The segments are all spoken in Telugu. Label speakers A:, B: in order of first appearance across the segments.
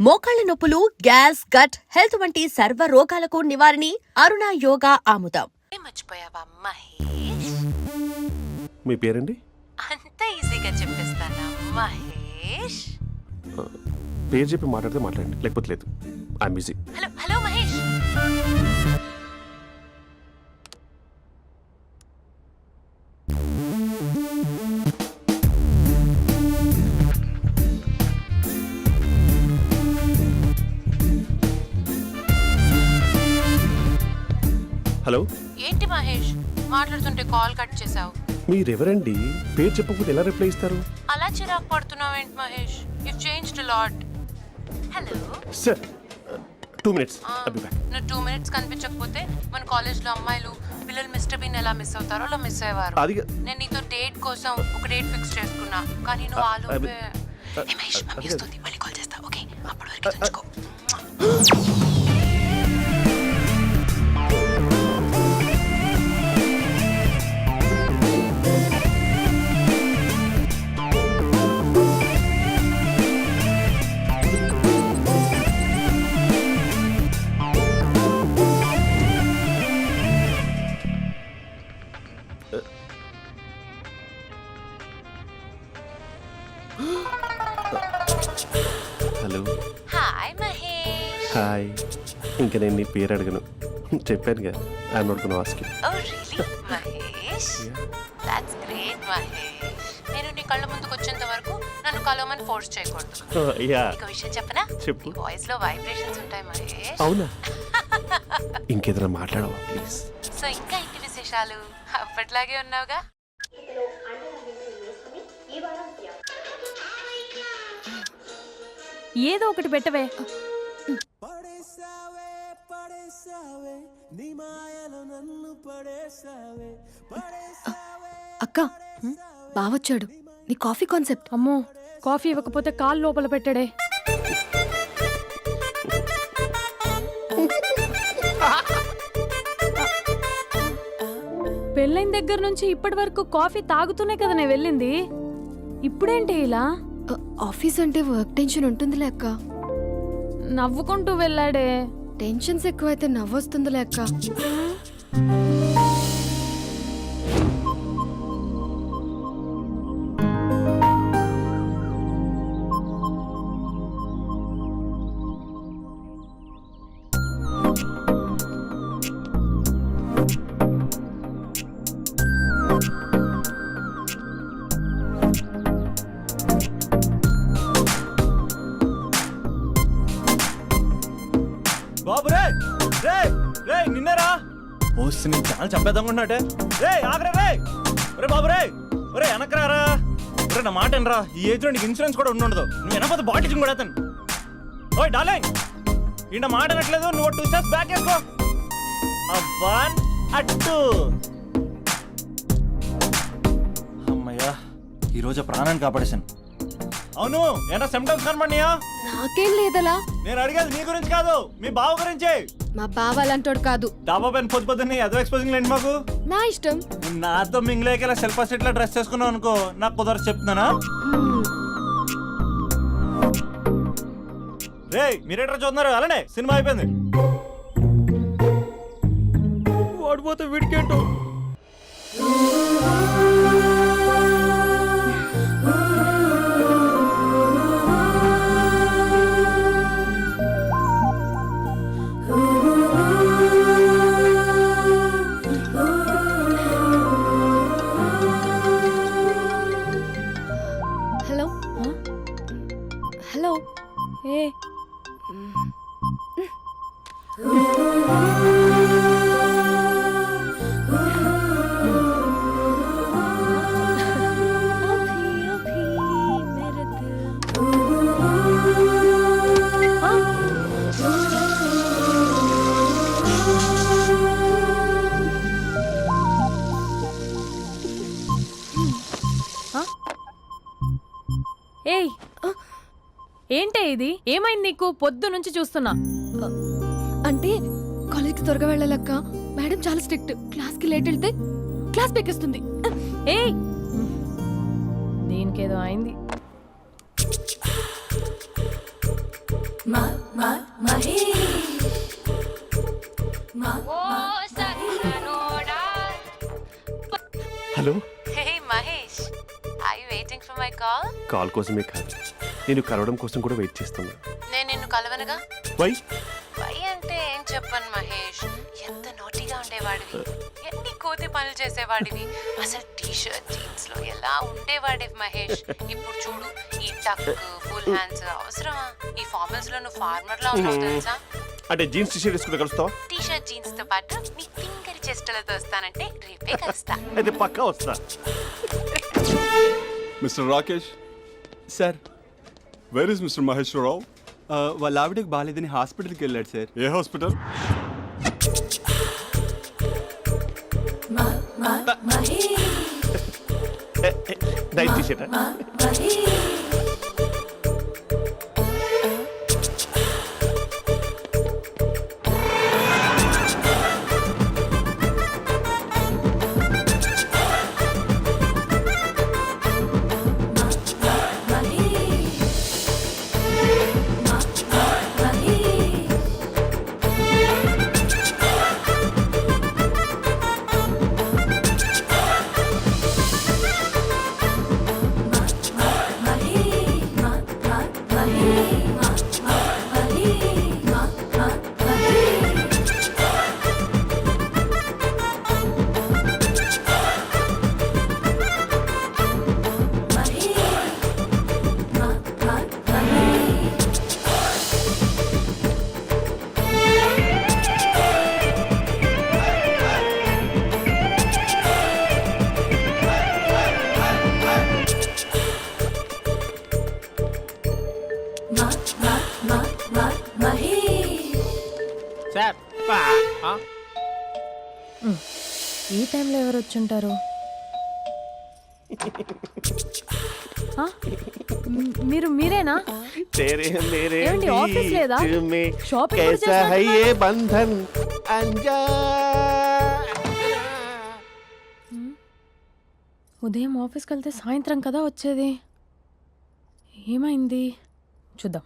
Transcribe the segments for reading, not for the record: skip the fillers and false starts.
A: మోకాళ్ల నొప్పులు, గ్యాస్, గట్ హెల్త్ వంటి సర్వ రోగాలకు నివారణి అరుణ యోగా ఆముదం.
B: మర్చిపోయావా మహేష్?
C: మీ పేరండి?
B: అంత ఈజీగా చెప్పేస్తానా మహేష్?
C: పేరు చెప్పి మాట్లాడితే మాట్లాడండి, లేకపోతే లేదు. I'm busy.
B: Hello hello Mahesh.
C: Hello.
B: ఏంటి మహేష్ మాట్లాడుతుంటే కాల్ కట్ చేసావు?
C: మీరెవరండి? పేరు చెప్పకపోతే ఎలా రిప్లై ఇస్తారు?
B: అలా చిరాకు పడుతున్నావేంటి Mahesh? You changed a lot. Hello
C: sir, 2 minutes. I'll be back.
B: నువ్వు 2 minutes కనిపించకపోతే మన కాలేజ్లో అమ్మాయిలు పిల్లలు మిస్టర్ బీన్ ఎలా మిస్ అవుతారో అలా మిస్ అయ్యేవారు.
C: అది
B: నేను నీతో డేట్ కోసం ఒక డేట్ ఫిక్స్ చేసుకున్నా, కానీ నువ్వు ఆలోపే. మహేష్ మమ్మీ వస్తుంది, మళ్ళీ కాల్ చేస్తా. ఓకే, అప్పటి వరకు తెచ్చుకో.
C: హలో.
B: హాయ్ మహేష్.
C: హాయ్. ఇంకా నేను నీ పేరు అడగను, చెప్పానుగా. I'm not gonna ask you.
B: Oh really Mahesh? That's great Mahesh. నేను నీ కళ్ళ ముందుకు వచ్చేంత వరకు నన్ను కలవమని ఫోర్స్ చేయకూడదు.
C: యా.
B: ఒక విషయం చెప్పనా?
C: చెప్పు.
B: వాయిస్ లో వైబ్రేషన్స్ ఉంటాయి మహేష్.
C: అవునా? ఇంకేదైనా మాట్లాడవా ప్లీజ్?
B: సో ఇంకా ఇంటి విశేషాలు అప్పట్లాగే ఉన్నావుగా?
D: ఏదో ఒకటి పెట్టవే.
E: అక్క, బావొచ్చాడు. నీ కాఫీ కాన్సెప్ట్.
D: అమ్మో, కాఫీ ఇవ్వకపోతే కాలు లోపల పెట్టడే. పెళ్ళైన దగ్గర నుంచి ఇప్పటి వరకు కాఫీ తాగుతూనే కదా నేను వెళ్ళింది. ఇప్పుడేంటి ఇలా?
E: ఆఫీస్ అంటే వర్క్ టెన్షన్ ఉంటుందిలే అక్క.
D: నవ్వుకుంటూ వెళ్ళాడే.
E: టెన్షన్స్ ఎక్కువైతే నవ్వొస్తుందిలే అక్క.
F: బాబు రే రే రే నిన్నరా ఓసి నేను చాలా చంపేద్దామనుకుంటున్నాటే. రే ఆగరా రే. రే బాబు రే. రే వెనకరారా. రే నా మాట అనరా. ఈ ఏజ్ లో నీకు ఇన్సూరెన్స్ కూడా ఉండదు. నువ్వు వెనకపోతే బాటిల్ కూడా అతను. ఓయ్ డార్లింగ్, ఈ నా మాట అనట్లేదు. నువ్వు 2 steps బ్యాక్ వేసుకో. అబ్బా అట్టు. అమ్మయ్యా, ఈరోజు ప్రాణాన్ని కాపాడేశాను. అవును, ఏనా సిమ్టమ్స్ కనబడినాయా?
E: నాకేం లేదలా.
F: నేను అడిగేది నీ గురించి కాదు, మీ బావ గురించి.
E: మా బావ అలాంటోడు కాదు.
F: డాబా పైన పొద్దున్నే ఎదో ఎక్స్పోజింగ్ లేండి మాకు.
E: నా ఇష్టం.
F: నాతో మింగిలేక సెల్ఫ్ సెట్ లా డ్రెస్ చేసుకున్నావు అనుకో, నాకు కుదరదు చెప్తున్నానా? రే మీరేట్రా చూస్తున్నారు? అలానే సినిమా అయిపోయింది. వాడిపోతే వీడికేంటో.
E: Hello hello.
D: ఏ ఏయ్, ఏంటే ఇది? ఏమైంది నీకు? పొద్దు నుంచి చూస్తున్నా.
E: అంటే కాలేజ్కి త్వరగా వెళ్ళాలక్క. మేడం చాలా స్ట్రిక్ట్. క్లాస్కి లేట్ వెళ్తే క్లాస్ పెక్కిస్తుంది.
D: ఏయ్, దీనికేదో అయింది.
C: Hello,
B: hey Mahesh, I waiting for my call?
C: Call కోసమే కాదు, నేను కలవడం కోసం కూడా వెయిట్ చేస్తున్నా.
B: నేను నిన్ను కలవనుగా.
C: వై?
B: వై అంటే ఏం చెప్పను మహేష్, ఎంత నోటిగా ఉండేవాడివి, ఎన్ని కోతి పనులు చేసేవాడివి, అసలు టీ షర్ట్ జీన్స్ లో ఎలా ఉండేవాడివి మహేష్. ఇప్పుడు చూడు, ఈ టక్ ఫుల్ హ్యాండ్స్ అవసరమా? ఈ ఫార్మల్స్ లో నువ్వు ఫార్మర్ లా ఉన్నావు తెలుసా?
C: అంటే జీన్స్ టీ షర్ట్ వేసుకుంటే కలుస్తావా?
B: టీ షర్ట్ జీన్స్ తో పాటు నీ ఫింగర్ చెస్టలతో వస్తానంటే రేపే కలుస్తా.
C: అయితే పక్కా వస్తా.
G: Mister Rakesh,
H: sir
G: where is mister Maheshwararao?
H: వాళ్ళ ఆవిడకి బాగాలేదని హాస్పిటల్కి వెళ్ళాడు సార్.
G: ఏ హాస్పిటల్?
C: Night T-shirt.
D: ఈ టైంలో ఎవరు వచ్చుంటారు? ఆ? మీరేనా?
C: तेरे मेरे
D: ఏమండి, ఆఫీస్ లేదా?
C: बीच में
D: షాపింగ్ కూడా
C: कैसा है
D: చేసినట్టున్నారు?
C: ये बंधन अंजा.
D: ఉదయం ఆఫీస్కి వెళ్తే సాయంత్రం కదా వచ్చేది. ఏమైంది చూద్దాం.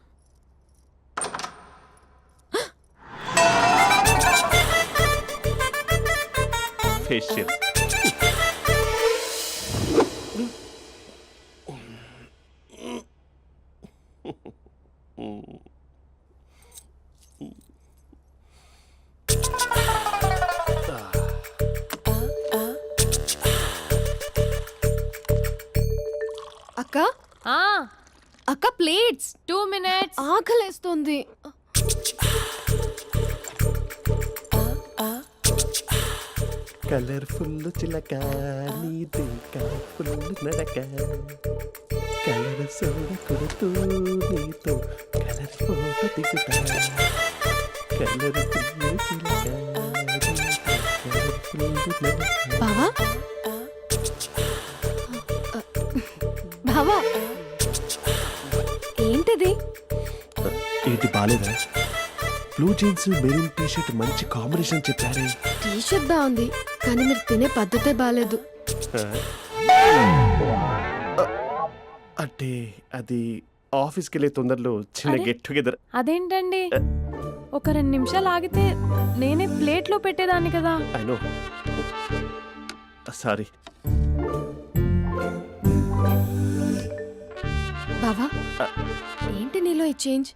C: फेशियल.
E: అక్క
D: ఆ,
E: అక్క ప్లేట్స్
D: 2 minutes.
E: ఆకలేస్తుంది.
C: కలర్ఫుల్ చిలక నీదే కలర్ఫుల్ నడక కలర్ సోడ కొడుతూ నీతో కలర్ ఫోటో దిగుతా కలర్ఫుల్ చిలక కలర్ఫుల్ నడక.
E: బావా బావా ఏంటిది?
C: ఏంటి బాలేదా? Blue jeans maroon T shirt మంచి కాంబినేషన్ చెప్పారే.
E: టీ షర్ట్ బాగుంది కానీ మీరు తినే పద్ధతే బాగాలేదు.
C: అంటే అది ఆఫీస్కి వెళ్ళే తొందరలో చిన్న
D: అరే.
C: Get together.
D: అదేంటండి, ఒక 2 నిమిషాలు ఆగితే నేనే ప్లేట్లో పెట్టేదాన్ని కదా.
C: I know, sorry.
E: బావా ఏంటి నీలో ఈ చేంజ్?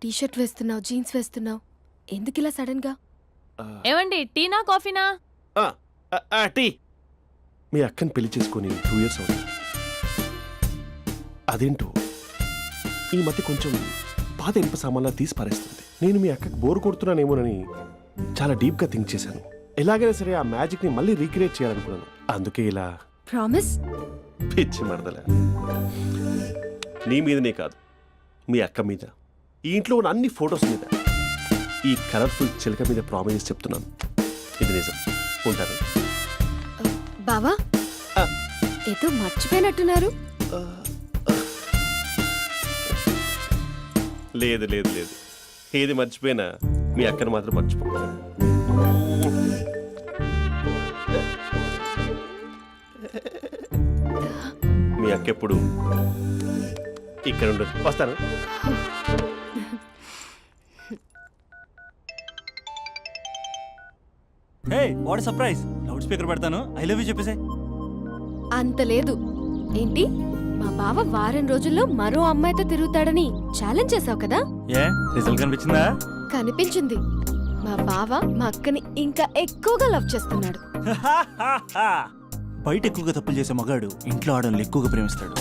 E: టీ షర్ట్ వేస్తున్నావు, జీన్స్ వేస్తున్నావు, ఎందుకు ఇలా సడన్ గా?
D: ఏమండి, టీనా కాఫీనా?
C: టీ. మీ అక్కని పెళ్లి చేసుకొని 2 years అవుతుంది. అదేంటో ఈ మధ్య కొంచెం పాత ఇనుప సామాన్లా తీసి పారేస్తుంది. నేను మీ అక్కకి బోర్ కొడుతున్నానేమోనని చాలా డీప్గా థింక్ చేశాను. ఎలాగైనా సరే ఆ మ్యాజిక్ని మళ్ళీ రీక్రియేట్ చేయాలనుకున్నాను. అందుకే ఇలా.
E: ప్రామిస్?
C: పిచ్చి మరదల, నీ మీదనే కాదు, మీ అక్క మీద, ఈ ఇంట్లో ఉన్న అన్ని ఫొటోస్ మీద, ఈ కలర్ఫుల్ చిలక మీద ప్రామిస్ చెప్తున్నాను. ఇది నిజం. ఉంటాను.
E: బావా ఏదో మర్చిపోయినట్టున్నారు.
C: లేదు లేదు లేదు, ఏది మర్చిపోయినా మీ అక్కను మాత్రం మర్చిపో. మీ అక్క ఎప్పుడు ఇక్కడ ఉండదు. వస్తాను.
F: Hey what surprise, loud speaker పెడతాను, ఐ లవ్ యూ చెప్పేసే.
E: అంత లేదు. ఏంటి, మా బావ వారం రోజుల్లో మరో అమ్మాయితో తిరుగుతాడని ఛాలెంజ్ చేసావు కదా?
F: ఏ రిజల్ట్ కనిపించిందా?
E: కనిపించింది. మా బావ మా అక్కని ఇంకా ఎక్కువగా లవ్ చేస్తున్నాడు.
F: బయట ఎక్కువగా తప్పులు చేసే మగాడు ఇంట్లో ఆడవాళ్ళు ఎక్కువగా ప్రేమిస్తాడు.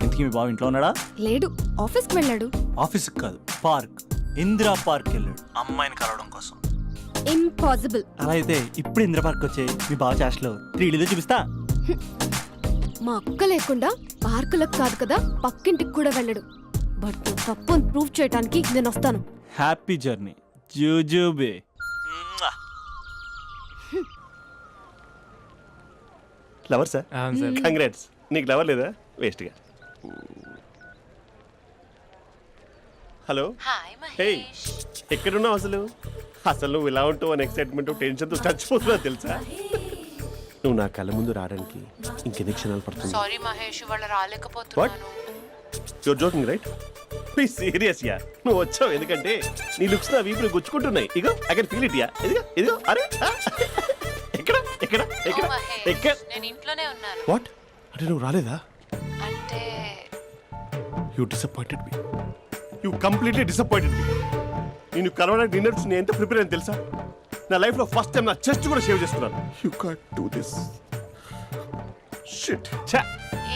F: ఇంతకీ మీ బావ ఇంట్లో ఉన్నాడా?
E: లేడు, ఆఫీస్కి వెళ్ళాడు.
F: ఆఫీస్కి కాదు, పార్క్, ఇందిరా పార్క్ వెళ్ళాడు అమ్మాయిని కలవడం కోసం.
E: ఇంపాసిబుల్.
F: అలా అయితే ఇప్పుడు ఇందిరా పార్క్ వచ్చే మీ బావ చాష్లో 3Dలో చూపిస్తా.
E: మా అక్క లేకుండా పార్కులకు కాదు కదా పక్కింటికి కూడా వెళ్ళడు. బట్ నువ్వు తప్పు అని ప్రూవ్ చేయడానికి నేను వస్తాను.
F: హ్యాపీ జర్నీ జూజూబే.
C: Lover sir, congrats. నీకు లవర్ లేదా? వేస్ట్గా. Hello,
B: hi
C: hey,
B: Mahesh.
C: ఎక్కడున్నావు అసలు? అసలు నువ్వు ఇలా ఉంటావు అని ఎక్సైట్మెంట్ టెన్షన్తో చచ్చిపోతున్నావు తెలుసా? నువ్వు నా కళ్ళ ముందు రావడానికి ఇంకెన్ని క్షణాలు పడుతుంది?
B: సారీ మహేష్, వాళ్ళు రాలేకపోతున్నాను.
C: You're joking right? Please serious ya. నువ్వు వచ్చావు ఎందుకంటే నీ లుక్స్ నా వీపులు గుచ్చుకుంటున్నాయి. ఇగో I can feel it ya. ఇదిగో ఇదిగో. అరే ఎక్కడ ఎక్కడ ఎక్కడ
B: ఓ మహేష్,
C: ఎక్కడ?
B: నేను ఇంట్లోనే ఉన్నాను.
C: వాట్ అంటే నువ్వు రాలేదా?
B: అంటే
C: you disappointed me. You completely disappointed me. నేను కలవడానికి డిన్నర్స్ నేను ఎంత ప్రిపేర్ అని తెలుసా? నా లైఫ్లో ఫస్ట్ టైం నా చెస్ట్ కూడా సేవ్ చేస్తున్నాను. You can't do this shit. ఛా,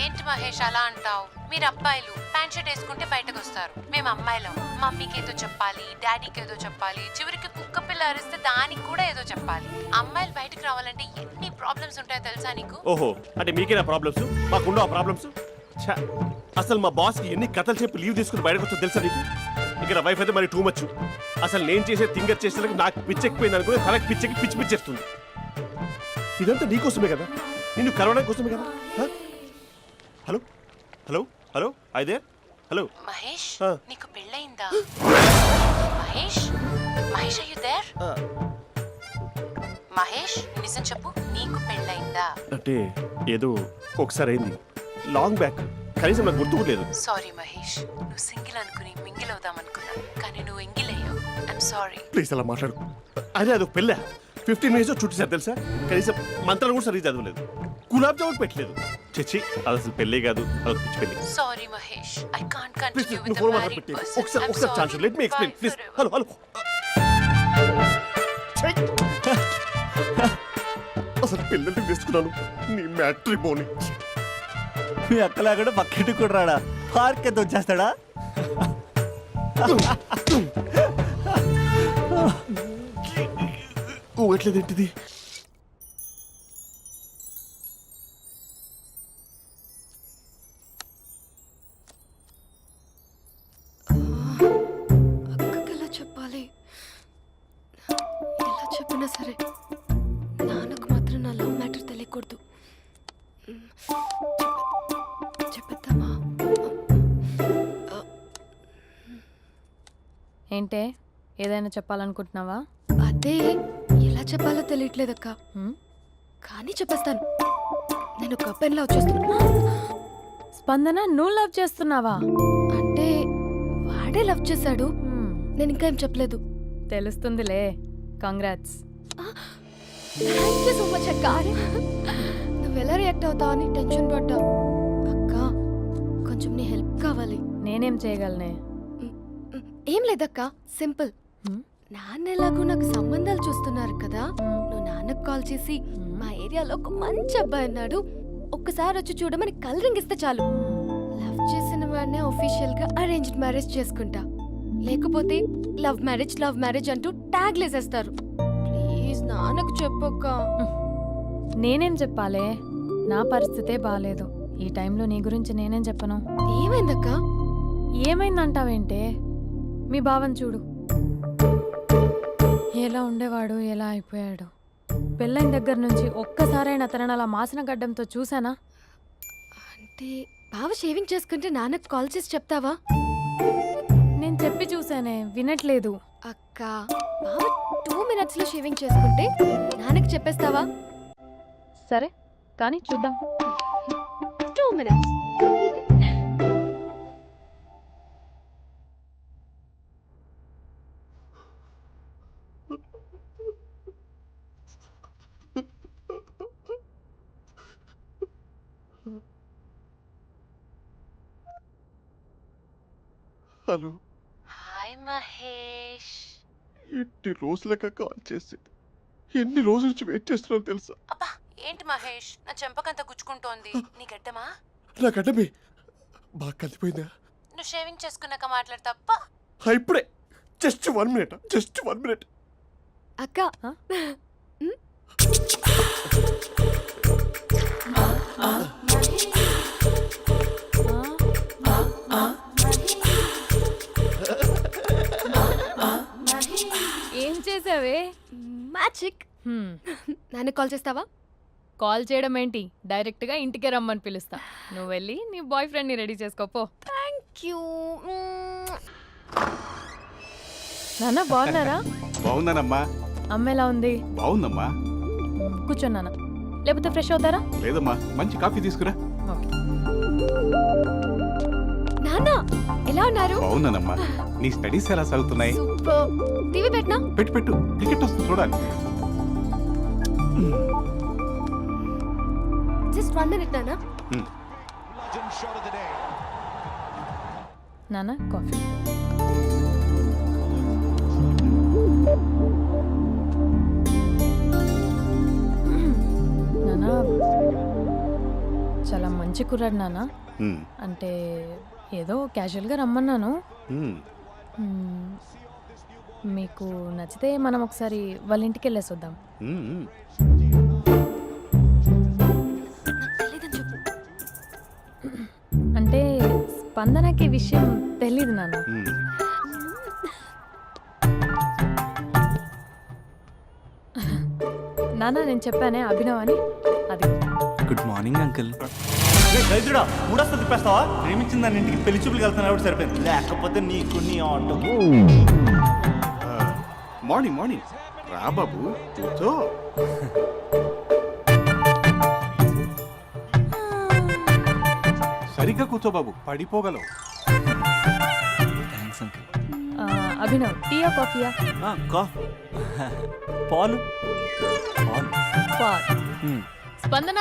B: ఏంటి మహేష్ అలా అంటావు? మీరు అబ్బాయిలు ప్యాంట్ షర్ట్ వేసుకుంటే బయటకు వస్తారు. మేము అమ్మాయిలం, మమ్మీకి ఏదో చెప్పాలి, డాడీకి ఏదో చెప్పాలి, చివరికి కుక్క పిల్ల అరిస్తే దానికి కూడా ఏదో చెప్పాలి. అమ్మాయిలు బయటకు రావాలంటే ఎన్ని ప్రాబ్లమ్స్ ఉంటాయో తెలుసా నీకు?
C: ఓహో, అంటే మీకేనా ప్రాబ్లమ్స్? మాకుండా ప్రాబ్లమ్స్? ఛా, అసలు మా బాస్కి ఎన్ని కథలు చెప్పి లీవ్ తీసుకుని బయటకు వచ్చో తెలుసా నీకు? ఇక్కడ వైఫ్ అయితే మరి టూ మచ్. అసలు నేను చేసే థింగర్ చేసేందుకు నాకు పిచ్చెక్కిపోయింది అనుకుని తనకి పిచ్చెక్కి పిచ్చి పిచ్చేస్తుంది. ఇదంతా నీకోసమే కదా, నిన్ను కలవడం కోసమే కదా. హలో హలో హలో, అయితే హలో
B: మహేష్,
C: ఆ.
B: నీకు పెళ్ళయిందా? Mahesh, Mahesh are you there? Mahesh, నిజం చెప్పు, నీకు పెళ్ళయిందా?
C: అంటే ఏదో ఒకసారి అయింది, లాంగ్ బ్యాక్, కనీసం నాకు గుర్తు కూడా లేదు.
B: సారీ మహేష్, నువ్వు సింగిల్ అనుకుని మింగిల్ అవుదాం అనుకున్నా, కానీ నువ్వు ఎంగిల్ అయ్యావు. I'm sorry.
C: ప్లీజ్ అలా మాట్లాడు. అదే అది పెళ్ళా 15 మినిట్స్ చుట్టేసారు తెలుసా? కనీసం మంత్రాలు కూడా సరిగ్గా చదవలేదు, గులాబ్ జామున్ పెట్టలేదు. చచ్చి, అది అసలు పెళ్ళే కాదు, అదొక పిచ్చి పెళ్ళి.
B: Sorry Mahesh, I can't
C: please
B: continue
C: నువ్వు
B: విత్
C: ఫోన్
B: ద
C: మాట్లాడి
B: మ్యారీడ్
C: పెట్టి
B: పర్సన్.
C: ఒకసారి ఒకసారి chance let me explain please. Hello hello. అసలు పిల్లల్ని తీసుకున్నాను నీ మ్యాట్రీ బోని.
F: మీ అక్కలాగా పక్కింటికి కూడా రాడా? పార్క్ ఎంత వచ్చేస్తాడా?
C: ఎట్లేదేంటిది?
E: అక్కకి ఎలా చెప్పాలి? ఎలా చెప్పినా సరే నాన్నకు మాత్రం నా లవ్ మ్యాటర్ తెలియకూడదు. చెప్పేద్దామా?
D: ఏంటే, ఏదైనా చెప్పాలనుకుంటున్నావా?
E: అదే ఎలా చెప్పాలో తెలియట్లేదక్క,
D: హ్మ్?
E: కానీ చెప్పేస్తాను. నేను ఒక అబ్బాయిలా వచ్చేస్తున్నా.
D: స్పందన, నువ్వు లవ్ చేస్తున్నావా?
E: అంటే వాడే లవ్ చేశాడు,
D: హ్మ్,
E: నేను ఇంకా ఏం చెప్పలేదు.
D: తెలుస్తుందిలే. Congrats.
E: Thank you so much అక్క. నువ్వు ఎలా రియాక్ట్ అవుతావు అని టెన్షన్ పడ్డా. అక్క, కొంచెం నీ హెల్ప్ కావాలి.
D: నేనేం చేయగలనే?
E: ఏం లేదక్క, సింపుల్.
D: హ్మ్?
E: నాన్న ఎలాగో నాకు సంబంధాలు చూస్తున్నారు కదా, నువ్వు నాన్నకు కాల్ చేసి మా ఏరియాలో ఒక మంచి అబ్బాయి అన్నాడు, ఒక్కసారి వచ్చి చూడమని కలరింగ్ ఇస్తే చాలు. లవ్ చేసిన వాడినే ఒఫీషియల్ గా అరేంజ్డ్ మ్యారేజ్ చేసుకుంటా. లేకపోతే లవ్ మ్యారేజ్ అంటూ ట్యాగ్ లేసేస్తారు. ప్లీజ్ నాన్నకు చెప్పక్క.
D: నేనేం చెప్పాలే? నా పరిస్థితే బాలేదు. ఈ టైంలో నీ గురించి నేనేం చెప్పను?
E: ఏమైందక్క?
D: ఏమైందంటావేంటే? మీ భావం చూడు, ఎలా ఉండేవాడు, ఎలా అయిపోయాడు. పెళ్ళైన దగ్గర నుంచి ఒక్కసారైనా తనని అలా మాసిన గడ్డంతో చూసానా?
E: అంటే బావ షేవింగ్ చేసుకుంటే నాన్నకు కాల్ చేసి చెప్తావా?
D: నేను చెప్పి చూసానే, వినట్లేదు.
E: అక్క, బావ 2 minutes లో షేవింగ్ చేసుకుంటే నాన్నకు చెప్పేస్తావా?
D: సరే, కానీ చూద్దాం.
E: 2 minutes.
C: Hello,
B: hi Mahesh.
C: ఎన్ని రోజులక కాల్ చేసింది? ఎన్ని రోజుల నుంచి వెయిట్ చేస్తున్నాను తెలుసా?
B: అబ్బా ఏంటి మహేష్, నా చెంపకంత గుచ్చుకుంటోంది. నీ గడ్డమా?
C: నా గడ్డమే బాగా కలిపోయిందా?
B: నువ్వు షేవింగ్ చేసుకున్నాక మాట్లాడు తప్ప.
C: ఇప్పుడే జస్ట్ 1 మినిట్, జస్ట్ 1 మినిట్.
E: అక్క
D: ఏం చేసావే?
E: మ్యాజిక్. నాన్న కాల్ చేస్తావా?
D: కాల్ చేయడం ఏంటి, డైరెక్ట్ గా ఇంటికే రమ్మని పిలుస్తా. నువ్వు వెళ్ళి నీ బాయ్ ఫ్రెండ్ ని రెడీ చేసుకోపో.
E: క్యూ.
D: నాన్న బాగున్నారా?
H: బాగున్నానమ్మా.
D: అమ్మ ఎలా ఉంది?
H: బాగుందమ్మా.
D: కూర్చోను నాన్న, లేకపోతే ఫ్రెష్ అవుతారా?
H: లేదమ్మా, మంచి కాఫీ తీసుకురా.
D: ఓకే.
E: నాన్న ఎలా ఉన్నారు?
H: బాగున్నానమ్మా. నీ స్టడీస్ ఎలా సాగుతున్నాయి?
E: సూపర్. టీవీ పెట్టనా?
H: పెట్టు క్రికెట్ వస్తుంది చూడాలి.
E: జస్ట్ 1 మినిట్ నాన్న.
D: నాన్న కాఫీ. నాన్న చాలా మంచి కుర్రాడు నాన్న. అంటే ఏదో క్యాజువల్గా రమ్మన్నాను. మ్మ్. మీకు నచ్చితే మనం ఒకసారి వాళ్ళ ఇంటికి వెళ్ళేసి వద్దాం.
E: నాకు తెలీదని చెప్పు.
D: అంటే స్పందనకి విషయం తెలీదు నాన్న. నాన్న నేను చెప్పానే అభినవ్ అని, అది.
F: Good morning uncle. గైదుడా మూడొస్తా తిప్పేస్తావా? ప్రేమించిన దాని ఇంటికి పెళ్లి చూపులు వెళ్తాను కాబట్టి సరిపోయింది, లేకపోతే నీకు నీ ఆటో.
H: మార్నింగ్ మార్నింగ్ రా బాబు, కూర్చో. సరిగ్గా కూర్చో బాబు, పడిపోగలవు.
F: Thanks uncle.
D: అభినవ్ టీయా కాఫీయా?
F: పాలు.
D: పాలు. స్పందన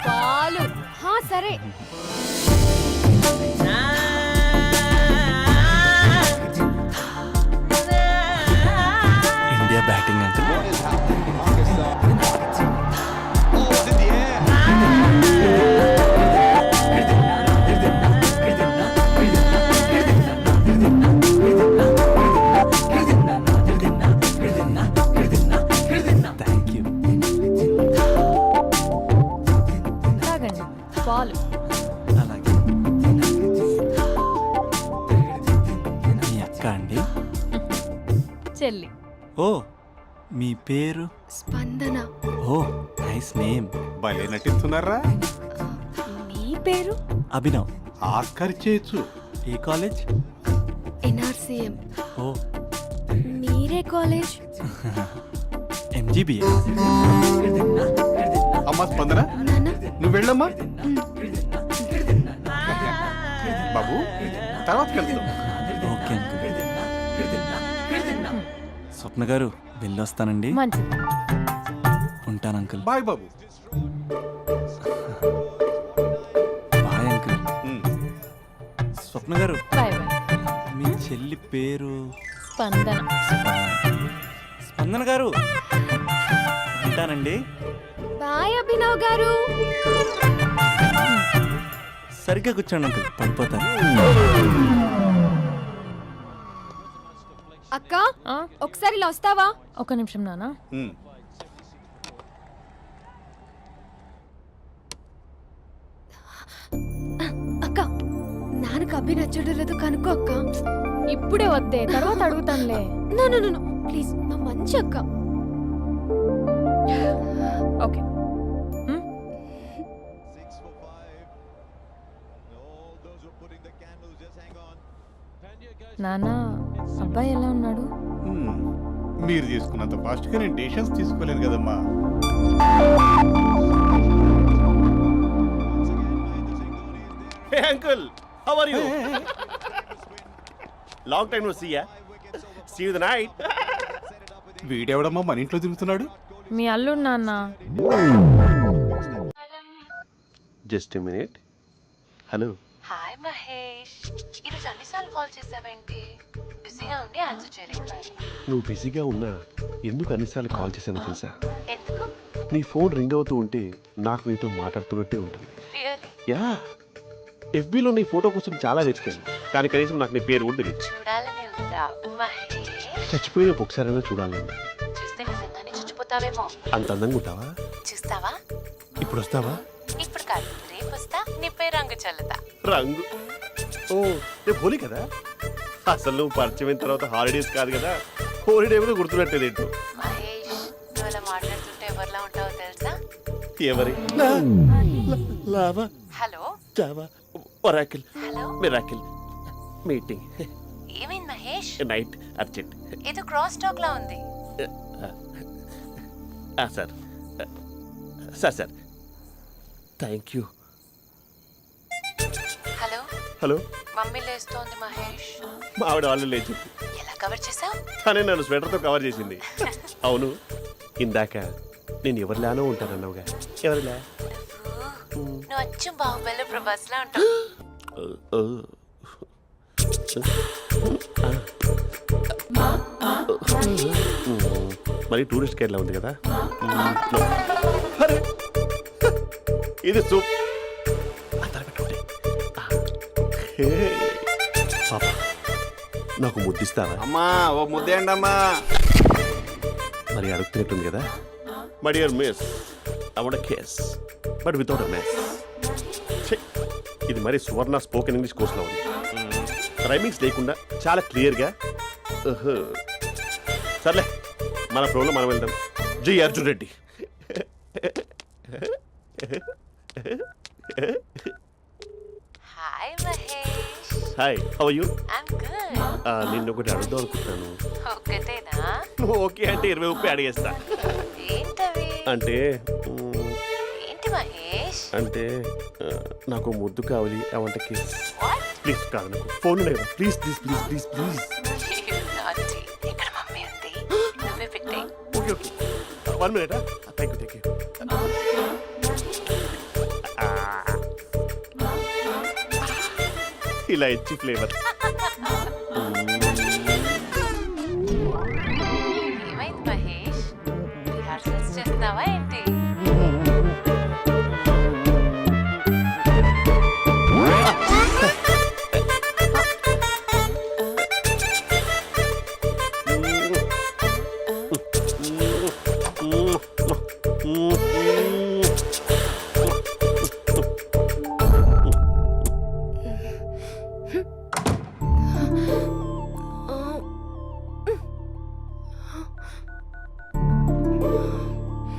D: పాలు.
E: హా సరే.
F: India batting uncle. Thank you.
D: తాగండి పాలు.
F: అలాగే. మీ అక్క అండి?
D: చెల్లి.
F: ఓ, మీ పేరు?
E: స్పందన.
F: ఓ, నైస్ నేమ్.
H: భలే నటిస్తున్నారా?
E: మీ పేరు?
F: అభినవ్.
H: ఆస్కార్ చేయొచ్చు.
F: ఏ కాలేజ్?
E: ఎన్ఆర్సీఎం.
F: ఓ,
E: మీరే కాలేజ్?
F: ఎంజీబీఏ.
H: అమ్మా స్పందన,
E: నాన్న
H: నువ్వు వెళ్ళమ్మా. బాబు తర్వాత కలుద్దాం.
F: Okay uncle. స్వప్న గారు వెళ్ళొస్తానండి.
D: మంచిది.
F: ఉంటాను అంకుల్.
H: బాయ్ బాబు.
F: Bye uncle. స్వప్న గారు,
D: బాయ్ బాయ్.
F: మీ చెల్లి పేరు?
D: స్పందన.
F: స్పందన గారు, ఉంటానండి.
E: బాయ్ అభినవ్ గారు.
F: సరిగ్గా కూర్చోండి అంకుల్, పడిపోతాను.
E: అక్క
D: ఆ?
E: ఒకసారి ఇలా వస్తావా?
D: ఒక నిమిషం నాన్న.
E: అక్క నాన్నకు అభి నచ్చడం లేదో కనుక్కో అక్క.
D: ఇప్పుడే వద్దే, తర్వాత అడుగుతానులే.
E: నో నో నో ప్లీజ్, నా మంచి అక్క.
D: ఓకే. నాన్న అబ్బాయి ఎలా ఉన్నాడు?
H: మీరు తీసుకున్నంత ఫాస్ట్గా నేను డెసిషన్స్ తీసుకోలేను కదమ్మా.
C: Hey uncle, how are you? Long time no see ya. See you the night.
H: వీడెవడమ్మా మన ఇంట్లో తిరుగుతున్నాడు?
D: మీ అల్లుడు నాన్న.
C: Just a minute. Hello.
B: Hi Mahesh. Mahesh, ఈరోజు అన్నిసార్లు కాల్ చేసావేంటి? బిజీగా ఉండి ఆన్సర్ చేయలేదు.
C: నువ్వు బిజీగా ఉన్నా ఎందుకు అన్నిసార్లు కాల్ చేశానో తెలుసా?
B: ఎందుకు?
C: నీ ఫోన్ రింగ్ అవుతూ ఉంటే నాకు నీతో మాట్లాడుతున్నట్టే ఉంటుంది.
B: రియల్లీ?
C: యా, ఎఫ్బీలో నీ ఫోటో కోసం చాలా వెతికాను, కానీ కనీసం నాకు నీ పేరు కూడా తెలియదు.
B: చూడాలని ఉందా మహేష్?
C: చచ్చిపోయిన ఒకసారైనా చూడాలని.
B: చూస్తే నిజంగానే చచ్చిపోతావేమో.
C: అంత అందంగా ఉంటావా?
B: చూస్తావా?
C: ఇప్పుడు వస్తావా?
B: ఇప్పుడు కాదు, రేపు వస్తా, నీపై రంగు చల్లుతా.
C: రంగు? ఓ, రేపు హోలీ కదా. అసలు నువ్వు పరిచయం అయిన తర్వాత హాలిడేస్ కాదు కదా, హోలిడే కూడా గుర్తున్నట్టేది ఏంటో.
B: మహేష్, నువ్వు అలా మాట్లాడుతుంటే ఎవరిలా ఉంటావో తెలుసా?
C: ఎవరి? Lava,
B: hello
C: java, oracle,
B: hello,
C: miracle, meeting,
B: ఏమైంది మహేష్?
C: Night, urgent.
B: ఏదో క్రాస్ టాక్ లా ఉంది.
C: Sir sir sir thank you.
B: Hello,
C: hello,
B: mummy లేస్తోంది మహేష్.
C: మా ఆవిడ వాళ్ళు లేచి
B: ఎలా కవర్ చేసావు?
C: తనే నన్ను స్వెటర్తో కవర్ చేసింది. అవును, ఇందాక నేను ఎవరిలానో ఉంటానన్నావుగా, ఎవరిలా?
B: నువ్వు అచ్చం బాహుబలి ప్రభాస్ లా ఉంటావు.
C: మరి టూరిస్ట్ గైడ్లా ఉంది కదా. అరే, ఇది సూప్. పాప, నాకు ముద్దిస్తావా?
G: అమ్మా ఓ ముద్దేయండి అమ్మా.
C: మరి అడుగుతున్నట్టుంది కదా. My dear miss, I want kiss but without a mess. ఇది మరి సువర్ణ స్పోకెన్ ఇంగ్లీష్ కోర్సులో ఉంది. రైమింగ్స్ లేకుండా చాలా క్లియర్గా. సర్లే, మన ప్రోలో మనం వెళ్దాం. జి Arjun Reddy.
B: Hi Mahesh.
C: Hi, how are you?
B: I'm good.
C: నిన్ను ఒకటి అడుగుదాం అనుకుంటున్నాను.
B: ఒక్కటేనా?
C: నువ్వు ఓకే అంటే 20 రూపాయలు అడిగేస్తా.
B: ఏంటవి?
C: అంటే
B: ఏంటి మహేష్?
C: అంటే నాకు ముద్దు కావాలి. I want kiss.
B: What?
C: Please కాదు, నాకు ఫోన్ లేదా? Please please please please please.
B: నాటి. ఇక్కడ మమ్మీ ఉంది, నువ్వే పెట్టే.
C: Okay okay, 1 minute. Thank you. ఇలా ఇచ్చి ఫ్లేవర్.
B: ఏమైంది మహేష్? రిహార్సల్స్ చేస్తున్నావా ఏంటి?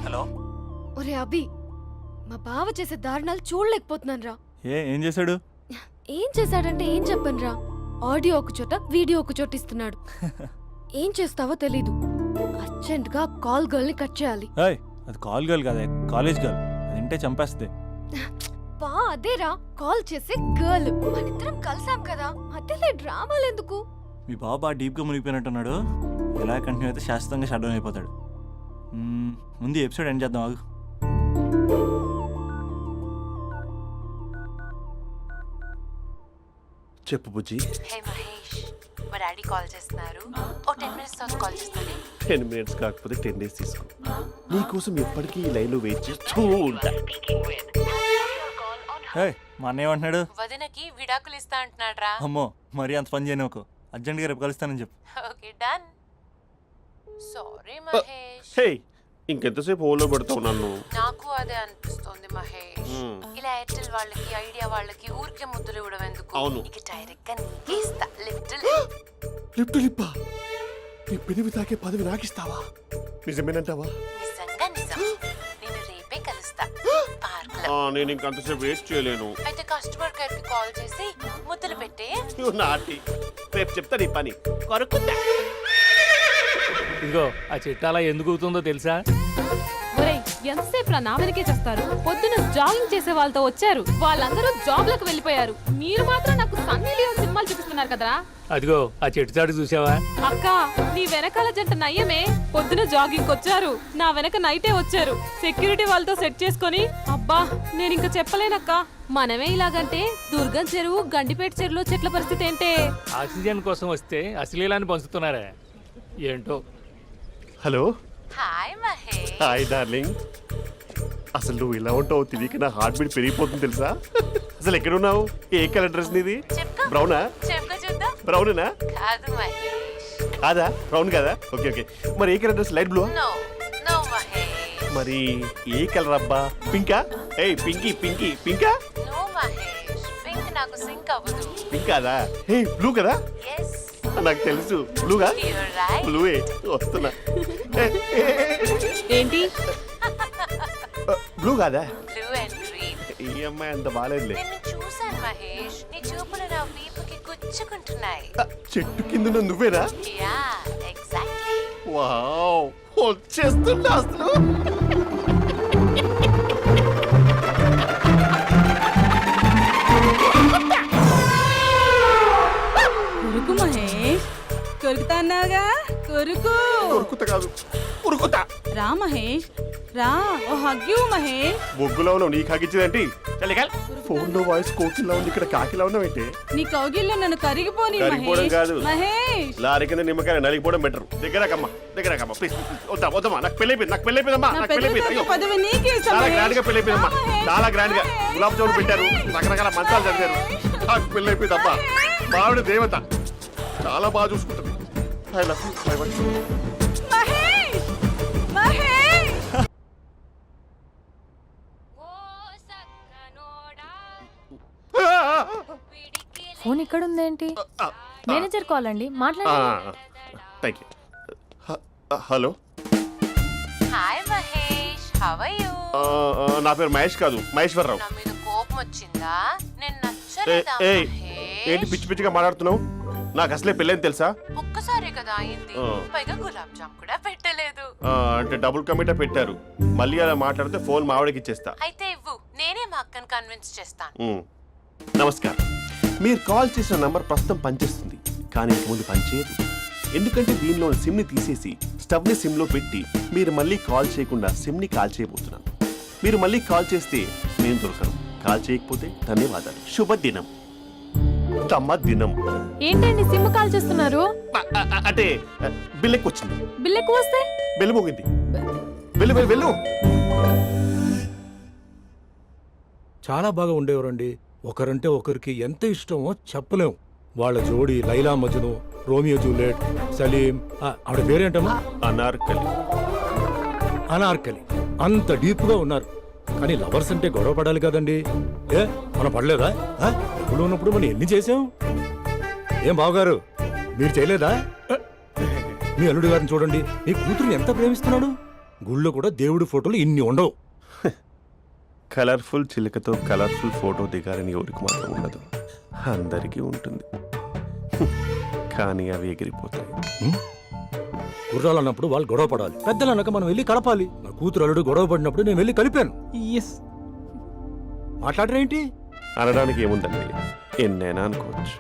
F: హలో.
E: ఒరే అభి, మా బావ చేసే దారుణాలు చూడలేకపోతున్నాను రా.
F: ఏం చేశాడు?
E: ఏం చేశాడంటే ఏం చెప్పను రా. ఆడియో ఒక చోట, వీడియో ఒక చోట ఇస్తున్నాడు. ఏం చేస్తావో తెలీదు. అర్జెంట్ గా కాల్ గర్ల్ ని కట్ చేయాలి.
F: ఏయ్, అది కాల్ గర్ల్ కాదే, కాలేజ్ గర్ల్. అది వింటే చంపేస్తుంది.
E: బా అదేరా, కాల్ చేసే గర్ల్. మనిద్దరం కలిసాం కదా, మధ్యలో డ్రామాలు ఎందుకు?
F: మీ బాబు బాగా డీప్గా మునిగిపోయినట్టున్నాడు. ఎలా కంటిన్యూ అయితే శాశ్వతంగా షట్ డౌన్ అయిపోతాడు. ముందు ఎపిసోడ్ ఎండ్ చేద్దాం, ఆగు.
C: చెప్పు బుజ్జి.
B: హే మహేష్, మా డాడీ కాల్ చేస్తున్నారు. ఓ 10 minutes తర్వాత కాల్ చేస్తాను.
C: 10 minutes కాకపోతే 10 days తీసుకో. నీకోసం ఎప్పటికీ ఈ లైన్లో వెయిట్ చేస్తూ ఉంటా.
F: ఏయ్, మా అన్నయ్య ఏమంటున్నాడు?
B: వదినకి విడాకులు ఇస్తా అంటున్నాడు రా.
F: అమ్మో, మరీ అంత పని చేయను. అర్జెంట్గా రేపు కలుస్తానని చెప్పు.
B: Okay done. సారీ మహేష్.
C: హే, ఇంకెంతసేపు హోల్లో పెడతావు నన్ను?
B: నాకు అదే అనిపిస్తోంది మహేష్. ఇలా ఎయిర్టెల్ వాళ్ళకి, ఐడియా వాళ్ళకి ఊరికే ముద్దులు ఇవ్వడం ఎందుకు?
C: అవును.
B: ఇక డైరెక్ట్ గా నీకే ఇస్తా.
C: లిప్టు లిప్పా, నీ పెదవి తాకే పదవి నాకిస్తావా? నిజమేనంటావా?
B: నిజంగా నిజం. నేను రేపే కలుస్తా పార్క్ లో.
C: నేను ఇంకంతసేపు వెయిట్ చేయలేను.
B: అయితే కస్టమర్ కేర్ కి కాల్ చేసి ముద్దులు పెట్టే.
C: నువ్వు నాటి, రేపు చెప్తా నీ పని. కొరుకుందా?
I: ఇదిగో ఆ చెట్టు అలా ఎందుకు అవుతుందో తెలుసా?
D: ఒరేయ్, ఎంతసేపు నా వెనకే చేస్తారు? పొద్దున జాగింగ్ చేసే వాళ్ళతో వచ్చారు, వాళ్ళందరూ జాబ్లకు వెళ్ళిపోయారు. మీరు మాత్రం నాకు సన్నీ లియోన్ సినిమాలు చూపిస్తున్నారు కదరా.
I: అదిగో ఆ చెట్టు చాటు చూసావా?
D: అక్క, నీ వెనకాల జంట నయ్యమే. పొద్దున జాగింగ్ వచ్చారు, నా వెనక నైటే వచ్చారు. సెక్యూరిటీ వాళ్ళతో సెట్ చేసుకొని ఆ
J: అబ్బా నేను ఇంకా చెప్పలేనక్క. మనమే ఇలాగంటే దుర్గం చెరువు గండిపేట చెరువులో చెట్ల పరిస్థితి ఏంటే?
I: ఆక్సిజన్ కోసం వస్తే అశ్లీలాన్ని పంచుతున్నారా ఏంటో.
C: Hello.
B: Hi Mahesh.
C: Hi darling. అసలు నువ్వు ఇలా ఉంటావు తెలియక నా హార్ట్ బీట్ పెరిగిపోతుంది తెలుసా? అసలు ఎక్కడున్నావు? ఏ కలర్ డ్రెస్ నీది?
B: చెప్పుకో.
C: బ్రౌనా?
B: చెప్పుకో చూద్దాం.
C: బ్రౌనేనా?
B: కాదు మహేష్.
C: కాదా? బ్రౌన్ కదా? Okay okay. మరి ఏ colour dress? Light blue?
B: No no Mahesh.
C: మరి ఏ కలర్ అబ్బా? పింకా? ఏయ్ పింకీ పింకీ పింకా?
B: నో మహేష్. పింక్ నాకు సింక్ అవ్వదు.
C: పింక్ కాదా? ఏ బ్లూ కదా?
B: ఎస్
C: నాకు తెలుసు. బ్లూగా?
B: You're right.
C: బ్లూవే వస్తున్నా.
J: ఏంటి?
C: బ్లూ కాదా?
B: Blue and green.
C: ఈ అమ్మాయి అంత బాగాలేదులే.
B: నిన్ను చూశాను మహేష్. నీ చూపులు నా వీపుకి గుచ్చుకుంటున్నాయి.
C: చెట్టు కింద నువ్వేనా?
B: Yeah exactly.
C: వావ్ వచ్చేస్తున్నా అసలు.
J: కొరుకు మహేష్, కొరుకుతా అన్నావుగా, కొరుకు.
C: ఉరుకుతా కాదు ఉరుకుతా.
J: రా మహేష్ రా, ఓ హగ్గు మహేష్.
C: బొగ్గులో ఉన్నావు నీకు హగిచ్చిందేంటి? ఫోన్ లో వాయిస్ కోకిలా ఉంది, ఇక్కడ కాకిలా ఉన్నావు ఏంటి?
J: నీ కౌగిల్లో నన్ను కరిగిపోని
C: కరిగిపోవడం
J: మహేష్.
C: కాదు.
J: మహేష్
C: లారీ కింద నిమ్మకాయ నలిగిపోవడం బెటర్. దగ్గరకమ్మా ప్లీజ్. వద్దా వద్దమ్మా, నాకు పెళ్ళైపోయిందమ్మా.
J: నా
C: నాకు
J: పెద్ద
C: పెళ్ళైపోయింది. అయ్యో
J: పదవి నీకే ఇస్తా
C: చాలా
J: మహేష్.
C: గ్రాండ్ గా పెళ్ళైపోయిందమ్మా.
J: రా మహేష్.
C: చాలా గ్రాండ్ గా గులాబ్ జామున్ పెట్టారు, రకరకాల మంచాలు చదివారు. నాకు పెళ్ళైపోయిందమ్మా. మావిడ దేవత, చాలా బాగా చూసుకుంటుంది. I love you, my wife.
J: Mahesh Mahesh
D: phone ఇక్కడ ఉందేంటి? మేనేజర్ కాల్ అండి, మాట్లాడండి.
C: Thank you. Hello.
B: Hi Mahesh. How are you?
C: నా పేరు మహేష్ కాదు, మహేశ్వరరావు.
B: నా మీద కోపం వచ్చిందా? నేను నచ్చలేదా
C: ఏయ్ ఏంటి
B: మహేష్?
C: పిచ్చి పిచ్చిగా మాట్లాడుతున్నావు? నాకు అసలే పెళ్ళని తెలుసా?
B: ఒక్కసారి కదా అయింది.
C: ఆ.
B: పైగా గులాబ్ జామ్ కూడా పెట్టలేదు.
C: అంటే డబుల్ కమిటా పెట్టారు. మళ్ళీ అలా మాట్లాడితే ఫోన్ మా ఆవిడకి ఇచ్చేస్తా.
B: అయితే ఇవ్వు, నేనే మా అక్కని కన్విన్స్ చేస్తాను.
C: నమస్కారం. మీరు కాల్ చేసిన నంబర్ ప్రస్తుతం పనిచేస్తుంది, కానీ ఇంక ముందు పనిచేయదు. ఎందుకంటే దీనిలో సిమ్ ని తీసేసి స్టవ్ ని సిమ్ లో పెట్టి మీరు మళ్ళీ కాల్ చేయకుండా సిమ్ ని కాల్ చేయబోతున్నాను. మీరు మళ్ళీ కాల్ చేస్తే నేను దొరకను, కాల్ చేయకపోతే ధన్యవాదాలు. శుభదినం. తమ దినం.
D: ఏంటండి సిమ్ కాల్ చేస్తున్నారు?
C: అంటే బిల్ ఎక్కువ వచ్చింది.
D: బిల్ ఎక్కువ వస్తే?
C: బెల్లు మోగింది. వెళ్ళు.
I: చాలా బాగా ఉండేవారండి. ఒకరంటే ఒకరికి ఎంత ఇష్టమో చెప్పలేం. వాళ్ళ జోడి లైలా మజ్ను, రోమియో జూలియట్, సలీం, ఆవిడ పేరేంటమ్మా? అనార్కలి. అంత డీప్ గా ఉన్నారు. కానీ లవర్స్ అంటే గొడవ పడాలి కదండి. మనం పడలేదా? ఎప్పుడు ఉన్నప్పుడు మనం ఎన్ని చేసాం? ఏం బావగారు, మీరు చేయలేదా? మీ అల్లుడి గారిని చూడండి, మీ కూతురుని ఎంత ప్రేమిస్తున్నాడు. గుళ్ళో కూడా దేవుడి ఫోటోలు ఇన్ని ఉండవు.
C: కలర్ఫుల్ చిలుకతో కలర్ఫుల్ ఫోటో దిగాలని ఎవరికి మాత్రం ఉండదు, అందరికీ ఉంటుంది. కానీ అవి ఎగిరిపోతాయి.
I: గుర్రాలు అన్నప్పుడు వాళ్ళు గొడవ పడాలి, పెద్దలు అన్నాక మనం వెళ్ళి కలపాలి. నా కూతురు అల్లుడు గొడవ పడినప్పుడు నేను వెళ్ళి కలిపాను. మాట్లాడరేంటి?
C: అనడానికి ఏముందండి, ఎన్నైనా అనుకోవచ్చు.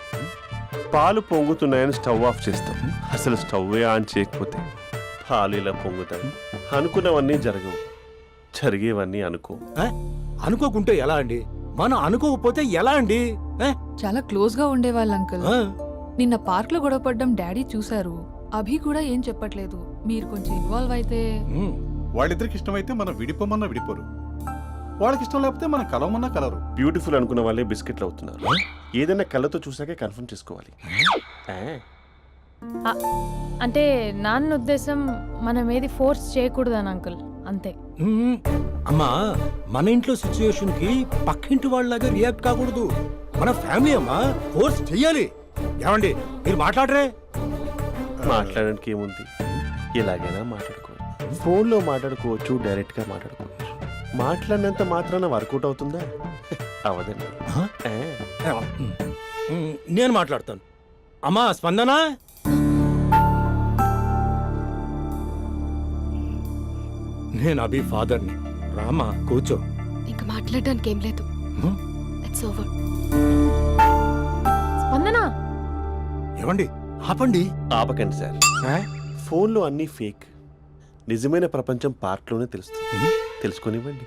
C: పాలు పొంగుతున్నాయని స్టవ్ ఆఫ్ చేస్తాం, అసలు స్టవ్ ఆన్ చేయకపోతే పాలు ఇలా పొంగుతాయి. అనుకున్నవన్నీ జరగవు, జరిగేవన్నీ అనుకో.
I: అనుకోకుంటే ఎలా అండి? మనం అనుకోకపోతే ఎలా అండి?
K: చాలా క్లోజ్ గా ఉండేవాళ్ళు అంకుల్. నిన్న పార్క్ లో గొడవపడ్డం డాడీ చూశారు. అభి కూడా ఏం చెప్పట్లేదు. మీరు కొంచెం ఇన్వాల్వ్ అయితే.
H: వాళ్ళిద్దరికి ఇష్టమైతే మనం విడిపోమన్నా విడిపోరు, వాళ్ళకి ఇష్టం లేకపోతే మనం కలవమన్నా కలరు.
C: బ్యూటిఫుల్ అనుకున్న వాళ్ళే బిస్కెట్లు అవుతున్నారు. ఏదైనా కళ్ళతో చూసాకే కన్ఫర్మ్ చేసుకోవాలి.
D: అంటే నాన్న ఉద్దేశం మనం ఏది ఫోర్స్ చేయకూడదని అంకుల్, అంతే.
I: అమ్మా, మన ఇంట్లో సిచ్యుయేషన్ కి పక్కింటి వాళ్ళలాగా రియాక్ట్ కాకూడదు. మన ఫ్యామిలీ అమ్మా, ఫోర్స్ చెయ్యాలి. ఏమండి మీరు మాట్లాడరే?
C: మాట్లాడడానికి ఏముంది, ఎలాగైనా మాట్లాడుకోవచ్చు. ఫోన్లో మాట్లాడుకోవచ్చు, డైరెక్ట్గా మాట్లాడుకోవచ్చు. మాట్లాడినంత మాత్రాన వర్కౌట్ అవుతుందా? అవదండి.
I: నేను మాట్లాడతాను. అమ్మా స్పందన, నేను అభి ఫాదర్ని. రామా కూర్చో.
E: ఇంకా మాట్లాడడానికి ఏం లేదు. It's over.
D: స్పందన,
I: ఏమండి ఆపండి.
C: ఆపకండి సార్. ఫోన్లో అన్నీ ఫేక్, నిజమైన ప్రపంచం పార్ట్లోనే తెలుస్తుంది. తెలుసుకొనివ్వండి.